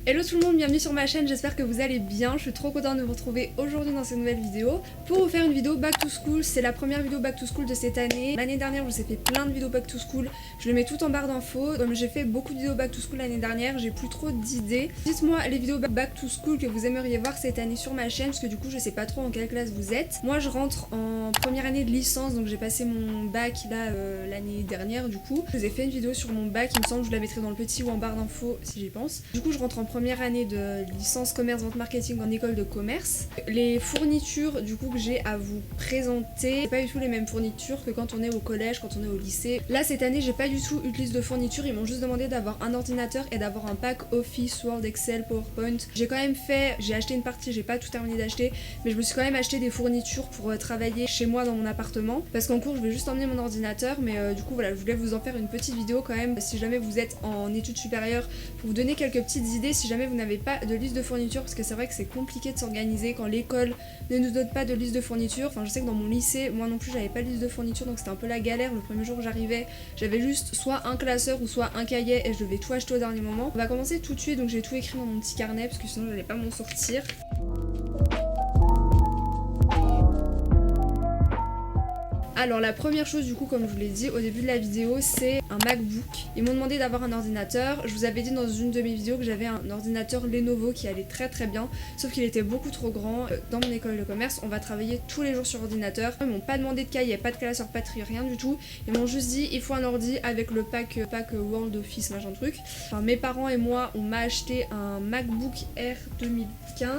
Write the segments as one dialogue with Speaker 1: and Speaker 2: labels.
Speaker 1: Hello tout le monde, bienvenue sur ma chaîne, j'espère que vous allez bien. Je suis trop contente de vous retrouver aujourd'hui dans cette nouvelle vidéo pour vous faire une vidéo back to school. C'est la première vidéo back to school de cette année. L'année dernière je vous ai fait plein de vidéos back to school, je le mets tout en barre d'infos. Comme j'ai fait beaucoup de vidéos back to school l'année dernière, j'ai plus trop d'idées. Dites-moi les vidéos back to school que vous aimeriez voir cette année sur ma chaîne, parce que du coup je sais pas trop en quelle classe vous êtes. Moi je rentre en première année de licence, donc j'ai passé mon bac là l'année dernière du coup. Je vous ai fait une vidéo sur mon bac, il me semble, je la mettrai dans le petit ou en barre d'infos si j'y pense. Du coup je rentre en première année de licence commerce vente marketing en école de commerce. Les fournitures du coup que j'ai à vous présenter, c'est pas du tout les mêmes fournitures que quand on est au collège, quand on est au lycée. Là cette année j'ai pas du tout eu de liste de fournitures, ils m'ont juste demandé d'avoir un ordinateur et d'avoir un pack Office, Word, Excel, PowerPoint. J'ai quand même fait, j'ai acheté une partie, j'ai pas tout terminé d'acheter, mais je me suis quand même acheté des fournitures pour travailler chez moi dans mon appartement, parce qu'en cours je vais juste emmener mon ordinateur, mais du coup voilà, je voulais vous en faire une petite vidéo quand même, si jamais vous êtes en études supérieures, pour vous donner quelques petites idées si jamais vous n'avez pas de liste de fournitures, parce que c'est vrai que c'est compliqué de s'organiser quand l'école ne nous donne pas de liste de fournitures. Enfin je sais que dans mon lycée, moi non plus j'avais pas de liste de fournitures, donc c'était un peu la galère. Le premier jour où j'arrivais, j'avais juste soit un classeur ou soit un cahier et je devais tout acheter au dernier moment. On va commencer tout de suite, donc j'ai tout écrit dans mon petit carnet parce que sinon j'allais pas m'en sortir. Alors la première chose du coup, comme je vous l'ai dit au début de la vidéo, c'est un MacBook. Ils m'ont demandé d'avoir un ordinateur. Je vous avais dit dans une de mes vidéos que j'avais un ordinateur Lenovo qui allait très très bien, sauf qu'il était beaucoup trop grand. Dans mon école de commerce, on va travailler tous les jours sur ordinateur. Ils m'ont pas demandé de cahier, pas de classeur, pas de tri, rien du tout. Ils m'ont juste dit il faut un ordi avec le pack World Office machin truc. Enfin mes parents et moi, on m'a acheté un MacBook Air 2015.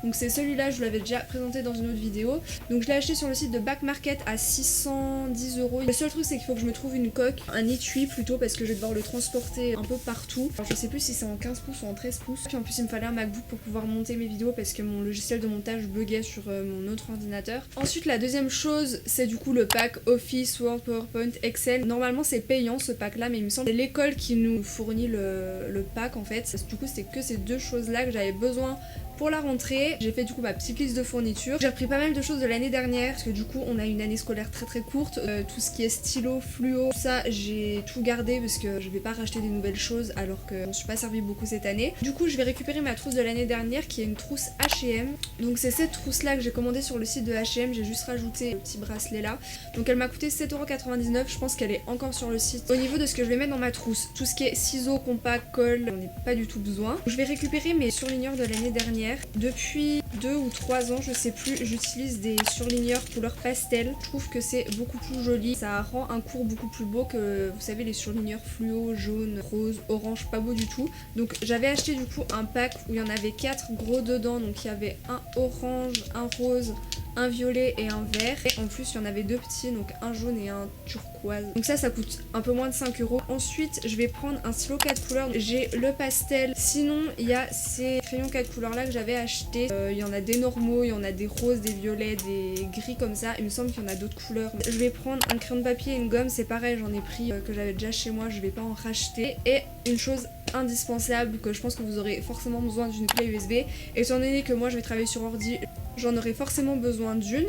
Speaker 1: Donc c'est celui-là, je vous l'avais déjà présenté dans une autre vidéo. Donc je l'ai acheté sur le site de Back Market à 610 €. Le seul truc c'est qu'il faut que je me trouve une coque, un étui plutôt, parce que je vais devoir le transporter un peu partout. Alors je sais plus si c'est en 15 pouces ou en 13 pouces. Puis en plus il me fallait un MacBook pour pouvoir monter mes vidéos parce que mon logiciel de montage buguait sur mon autre ordinateur. Ensuite la deuxième chose c'est du coup le pack Office, Word, PowerPoint, Excel. Normalement c'est payant ce pack là, mais il me semble que c'est l'école qui nous fournit le pack en fait. Du coup c'était que ces deux choses là que j'avais besoin pour la rentrée. J'ai fait du coup ma petite liste de fournitures. J'ai repris pas mal de choses de l'année dernière parce que du coup on a une année scolaire très très courte. Tout ce qui est stylo, fluo, tout ça j'ai tout gardé parce que je vais pas racheter des nouvelles choses alors que je me suis pas servi beaucoup cette année. Du coup je vais récupérer ma trousse de l'année dernière qui est une trousse H&M. Donc c'est cette trousse là que j'ai commandée sur le site de H&M. J'ai juste rajouté le petit bracelet là. Donc elle m'a coûté 7,99 €. Je pense qu'elle est encore sur le site. Au niveau de ce que je vais mettre dans ma trousse, tout ce qui est ciseaux, compas, colle, j'en ai pas du tout besoin. Je vais récupérer mes surligneurs de l'année dernière. Depuis 2 ou 3 ans, je sais plus, j'utilise des surligneurs couleur pastel. Je trouve que c'est beaucoup plus joli. Ça rend un cours beaucoup plus beau que, vous savez, les surligneurs fluo, jaune, rose, orange, pas beau du tout. Donc j'avais acheté du coup un pack où il y en avait 4 gros dedans. Donc il y avait un orange, un rose, un violet et un vert. Et en plus il y en avait 2 petits, donc un jaune et un turquoise. Donc ça coûte un peu moins de 5 €. Ensuite je vais prendre un stylo 4 couleurs. J'ai le pastel. Sinon il y a ces crayons 4 couleurs là que j'avais acheté. Il y en a des normaux, il y en a des roses, des violets, des gris comme ça. Il me semble qu'il y en a d'autres couleurs. Je vais prendre un crayon de papier et une gomme. C'est pareil, j'en ai pris que j'avais déjà chez moi. Je vais pas en racheter. Et une chose indispensable que je pense que vous aurez forcément besoin d'une clé USB. Étant donné que moi je vais travailler sur ordi, j'en aurai forcément besoin d'une.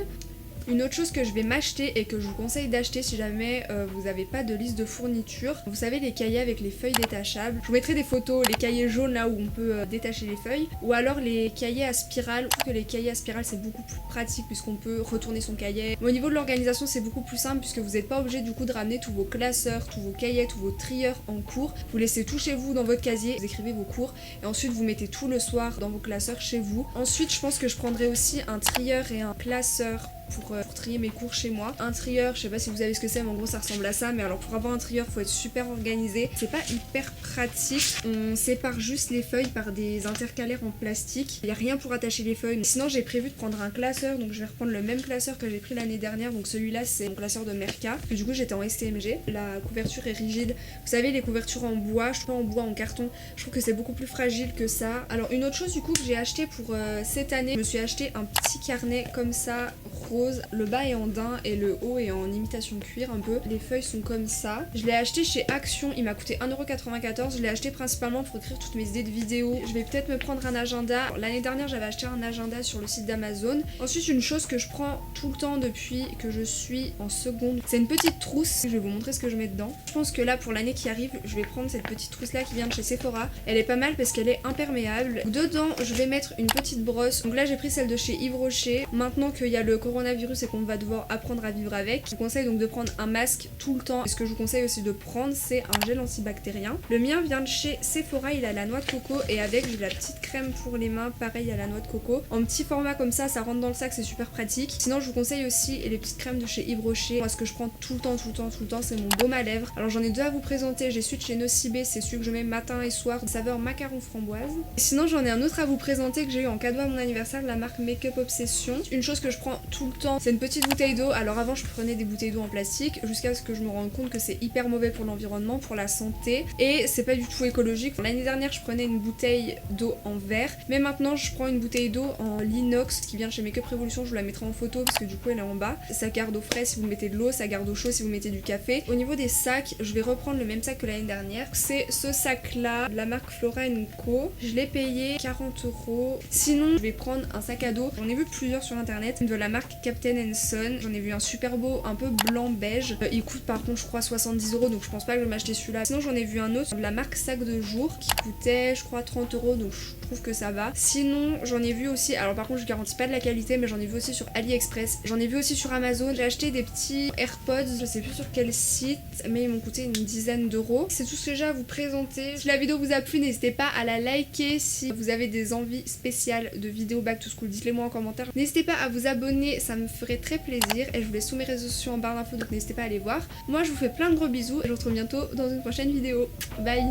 Speaker 1: Une autre chose que je vais m'acheter et que je vous conseille d'acheter si jamais vous n'avez pas de liste de fournitures, vous savez les cahiers avec les feuilles détachables. Je vous mettrai des photos, les cahiers jaunes là où on peut détacher les feuilles, ou alors les cahiers à spirale. Je trouve que les cahiers à spirale c'est beaucoup plus pratique puisqu'on peut retourner son cahier. Mais au niveau de l'organisation c'est beaucoup plus simple puisque vous n'êtes pas obligé du coup de ramener tous vos classeurs, tous vos cahiers, tous vos trieurs en cours. Vous laissez tout chez vous dans votre casier, vous écrivez vos cours et ensuite vous mettez tout le soir dans vos classeurs chez vous. Ensuite je pense que je prendrai aussi un trieur et un classeur pour trier mes cours chez moi. Un trieur, je sais pas si vous savez ce que c'est, mais en gros ça ressemble à ça. Mais alors pour avoir un trieur, faut être super organisé. C'est pas hyper pratique. On sépare juste les feuilles par des intercalaires en plastique. Il y a rien pour attacher les feuilles. Sinon j'ai prévu de prendre un classeur, donc je vais reprendre le même classeur que j'ai pris l'année dernière. Donc celui-là c'est mon classeur de Merca. Et du coup j'étais en STMG. La couverture est rigide. Vous savez les couvertures en bois, je trouve pas en bois, en carton. Je trouve que c'est beaucoup plus fragile que ça. Alors une autre chose du coup que j'ai acheté pour cette année, je me suis acheté un petit carnet comme ça rose, le bas est en daim et le haut est en imitation cuir un peu. Les feuilles sont comme ça. Je l'ai acheté chez Action, il m'a coûté 1,94€. Je l'ai acheté principalement pour écrire toutes mes idées de vidéos. Je vais peut-être me prendre un agenda. L'année dernière j'avais acheté un agenda sur le site d'Amazon. Ensuite une chose que je prends tout le temps depuis que je suis en seconde, c'est une petite trousse. Je vais vous montrer ce que je mets dedans. Je pense que là pour l'année qui arrive, je vais prendre cette petite trousse là qui vient de chez Sephora. Elle est pas mal parce qu'elle est imperméable. Dedans je vais mettre une petite brosse. Donc là j'ai pris celle de chez Yves Rocher. Maintenant qu'il y a le coronavirus et qu'on va devoir apprendre à vivre avec, je vous conseille donc de prendre un masque tout le temps. Et ce que je vous conseille aussi de prendre, c'est un gel antibactérien. Le mien vient de chez Sephora, il a la noix de coco et avec j'ai la petite crème pour les mains, pareil à la noix de coco. En petit format comme ça rentre dans le sac, c'est super pratique. Sinon je vous conseille aussi les petites crèmes de chez Yves Rocher. Moi ce que je prends tout le temps, c'est mon baume à lèvres. Alors j'en ai deux à vous présenter. J'ai celui de chez Nocibé, c'est celui que je mets matin et soir, saveur macaron framboise. Et sinon j'en ai un autre à vous présenter que j'ai eu en cadeau à mon anniversaire de la marque Make Up Obsession. Une chose que je prends tout le temps, c'est une petite bouteille d'eau. Alors avant je prenais des bouteilles d'eau en plastique jusqu'à ce que je me rende compte que c'est hyper mauvais pour l'environnement, pour la santé et c'est pas du tout écologique. L'année dernière je prenais une bouteille d'eau en verre, mais maintenant je prends une bouteille d'eau en inox qui vient de chez Make Up Revolution. Je vous la mettrai en photo parce que du coup elle est en bas. Ça garde au frais si vous mettez de l'eau, ça garde au chaud si vous mettez du café. Au niveau des sacs, je vais reprendre le même sac que l'année dernière. C'est ce sac là de la marque Flora Co. Je l'ai payé 40€. Sinon je vais prendre un sac à dos. J'en ai vu plusieurs sur internet de la marque Captain Son. J'en ai vu un super beau, un peu blanc beige. Il coûte par contre je crois 70€, donc je pense pas que je vais m'acheter celui-là. Sinon j'en ai vu un autre de la marque Sac de Jour qui coûtait je crois 30€, donc je trouve que ça va. Sinon j'en ai vu aussi, alors par contre je garantis pas de la qualité, mais j'en ai vu aussi sur AliExpress. J'en ai vu aussi sur Amazon. J'ai acheté des petits AirPods, je sais plus sur quel site, mais ils m'ont coûté une dizaine d'euros. C'est tout ce que j'ai à vous présenter. Si la vidéo vous a plu, n'hésitez pas à la liker. Si vous avez des envies spéciales de vidéos back to school, dites-les moi en commentaire. N'hésitez pas à vous abonner, ça me ferait très plaisir. Et je vous laisse tous mes réseaux sociaux en barre d'infos, donc n'hésitez pas à aller voir. Moi je vous fais plein de gros bisous et je vous retrouve bientôt dans une prochaine vidéo. Bye.